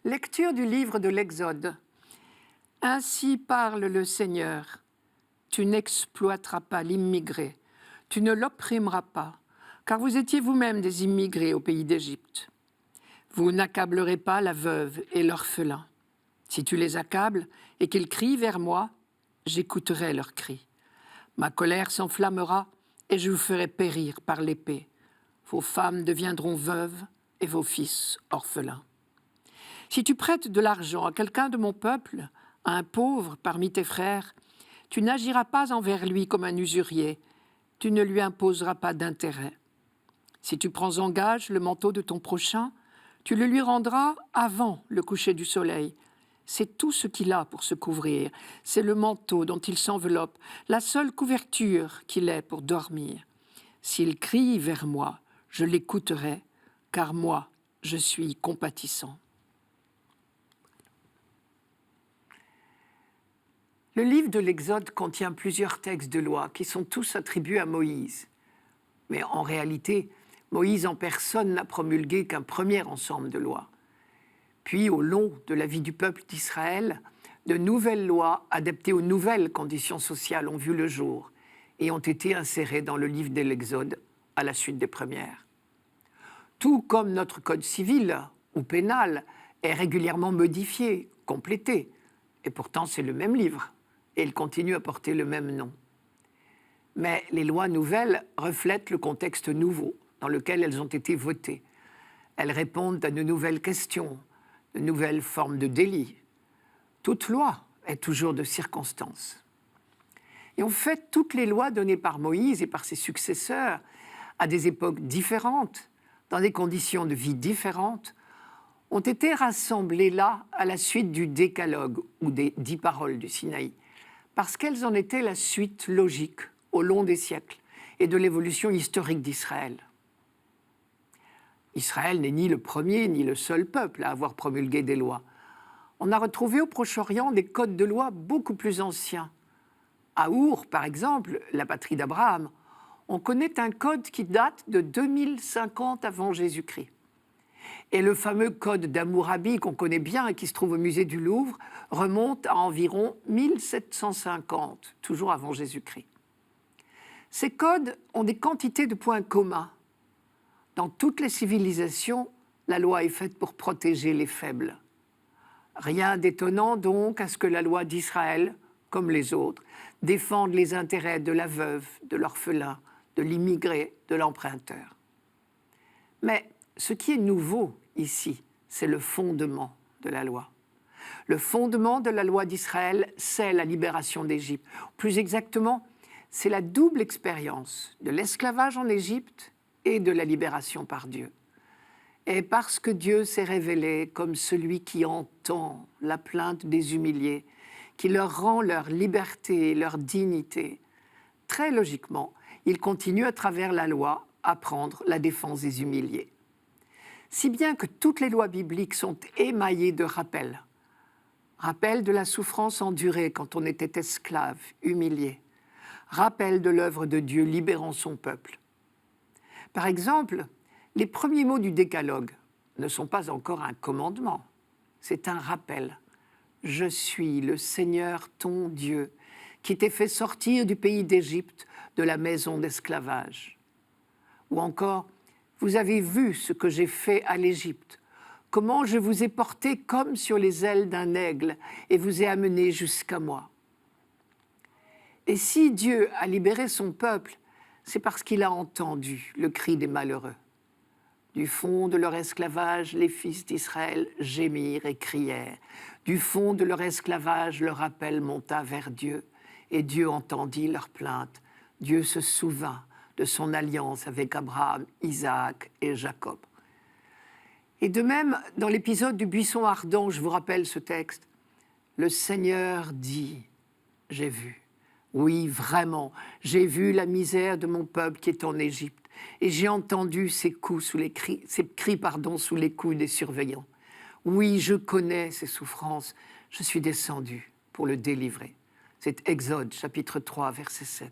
Lecture du livre de l'Exode. Ainsi parle le Seigneur. Tu n'exploiteras pas l'immigré, tu ne l'opprimeras pas, car vous étiez vous-même des immigrés au pays d'Égypte. Vous n'accablerez pas la veuve et l'orphelin. Si tu les accables et qu'ils crient vers moi, j'écouterai leurs cris. Ma colère s'enflammera et je vous ferai périr par l'épée. Vos femmes deviendront veuves et vos fils orphelins. Si tu prêtes de l'argent à quelqu'un de mon peuple, à un pauvre parmi tes frères, tu n'agiras pas envers lui comme un usurier, tu ne lui imposeras pas d'intérêt. Si tu prends en gage le manteau de ton prochain, tu le lui rendras avant le coucher du soleil. C'est tout ce qu'il a pour se couvrir, c'est le manteau dont il s'enveloppe, la seule couverture qu'il ait pour dormir. S'il crie vers moi, je l'écouterai, car moi, je suis compatissant. Le livre de l'Exode contient plusieurs textes de loi qui sont tous attribués à Moïse. Mais en réalité, Moïse en personne n'a promulgué qu'un premier ensemble de lois. Puis, au long de la vie du peuple d'Israël, de nouvelles lois adaptées aux nouvelles conditions sociales ont vu le jour et ont été insérées dans le livre de l'Exode à la suite des premières. Tout comme notre code civil ou pénal est régulièrement modifié, complété, et pourtant c'est le même livre. Et il continue à porter le même nom. Mais les lois nouvelles reflètent le contexte nouveau dans lequel elles ont été votées. Elles répondent à de nouvelles questions, de nouvelles formes de délits. Toute loi est toujours de circonstance. Et en fait, toutes les lois données par Moïse et par ses successeurs à des époques différentes, dans des conditions de vie différentes, ont été rassemblées là à la suite du Décalogue ou des 10 paroles du Sinaï, parce qu'elles en étaient la suite logique au long des siècles et de l'évolution historique d'Israël. Israël n'est ni le premier ni le seul peuple à avoir promulgué des lois. On a retrouvé au Proche-Orient des codes de loi beaucoup plus anciens. À Our, par exemple, la patrie d'Abraham, on connaît un code qui date de 2050 avant Jésus-Christ. Et le fameux code d'Hammurabi qu'on connaît bien et qui se trouve au musée du Louvre remonte à environ 1750, toujours avant Jésus-Christ. Ces codes ont des quantités de points communs. Dans toutes les civilisations, la loi est faite pour protéger les faibles. Rien d'étonnant donc à ce que la loi d'Israël, comme les autres, défende les intérêts de la veuve, de l'orphelin, de l'immigré, de l'emprunteur. Mais ce qui est nouveau ici, c'est le fondement de la loi. Le fondement de la loi d'Israël, c'est la libération d'Égypte. Plus exactement, c'est la double expérience de l'esclavage en Égypte et de la libération par Dieu. Et parce que Dieu s'est révélé comme celui qui entend la plainte des humiliés, qui leur rend leur liberté et leur dignité, très logiquement, il continue à travers la loi à prendre la défense des humiliés. Si bien que toutes les lois bibliques sont émaillées de rappels. Rappel de la souffrance endurée quand on était esclave, humilié. Rappel de l'œuvre de Dieu libérant son peuple. Par exemple, les premiers mots du Décalogue ne sont pas encore un commandement, c'est un rappel. Je suis le Seigneur ton Dieu, qui t'ai fait sortir du pays d'Égypte, de la maison d'esclavage. Ou encore, vous avez vu ce que j'ai fait à l'Égypte, comment je vous ai porté comme sur les ailes d'un aigle et vous ai amené jusqu'à moi. Et si Dieu a libéré son peuple, c'est parce qu'il a entendu le cri des malheureux. Du fond de leur esclavage, les fils d'Israël gémirent et crièrent. Du fond de leur esclavage, leur appel monta vers Dieu, et Dieu entendit leur plainte. Dieu se souvint de son alliance avec Abraham, Isaac et Jacob. Et de même, dans l'épisode du buisson ardent, je vous rappelle ce texte, le Seigneur dit, j'ai vu. Oui, vraiment, j'ai vu la misère de mon peuple qui est en Égypte, et j'ai entendu ses cris sous les coups des surveillants. Oui, je connais ses souffrances, je suis descendu pour le délivrer. C'est Exode, chapitre 3, verset 7.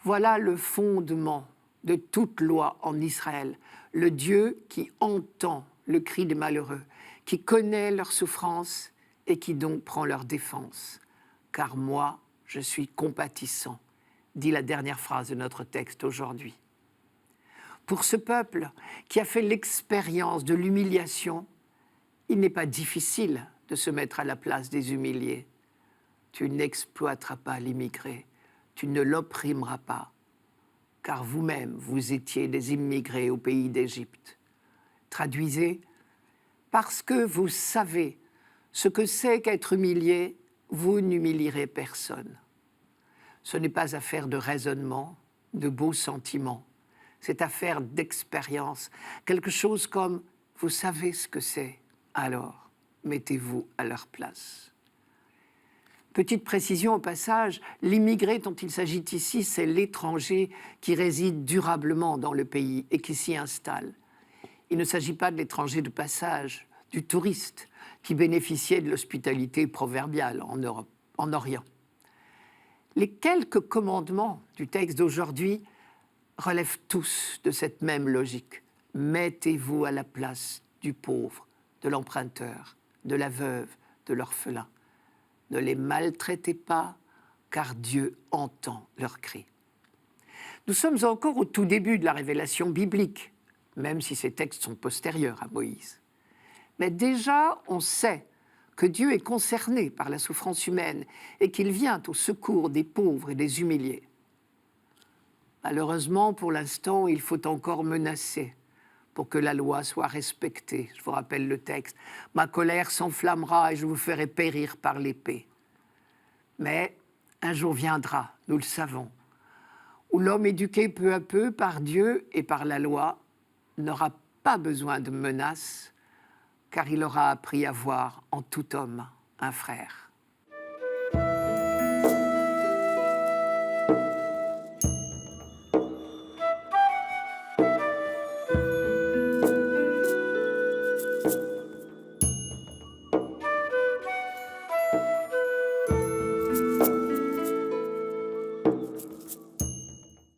Voilà le fondement de toute loi en Israël, le Dieu qui entend le cri des malheureux, qui connaît leur souffrance et qui donc prend leur défense. Car moi, je suis compatissant, dit la dernière phrase de notre texte aujourd'hui. Pour ce peuple qui a fait l'expérience de l'humiliation, il n'est pas difficile de se mettre à la place des humiliés. Tu n'exploiteras pas l'immigré, tu ne l'opprimeras pas, car vous-même, vous étiez des immigrés au pays d'Égypte. Traduisez, parce que vous savez ce que c'est qu'être humilié, vous n'humilierez personne. Ce n'est pas affaire de raisonnement, de beaux sentiments, c'est affaire d'expérience, quelque chose comme « vous savez ce que c'est, alors mettez-vous à leur place ». Petite précision au passage, l'immigré dont il s'agit ici, c'est l'étranger qui réside durablement dans le pays et qui s'y installe. Il ne s'agit pas de l'étranger de passage, du touriste qui bénéficiait de l'hospitalité proverbiale en Europe, en Orient. Les quelques commandements du texte d'aujourd'hui relèvent tous de cette même logique. Mettez-vous à la place du pauvre, de l'emprunteur, de la veuve, de l'orphelin. Ne les maltraitez pas, car Dieu entend leurs cris. Nous sommes encore au tout début de la révélation biblique, même si ces textes sont postérieurs à Moïse. Mais déjà, on sait que Dieu est concerné par la souffrance humaine et qu'il vient au secours des pauvres et des humiliés. Malheureusement, pour l'instant, il faut encore menacer pour que la loi soit respectée. Je vous rappelle le texte. « Ma colère s'enflammera et je vous ferai périr par l'épée. » Mais un jour viendra, nous le savons, où l'homme éduqué peu à peu par Dieu et par la loi n'aura pas besoin de menaces, car il aura appris à voir en tout homme un frère.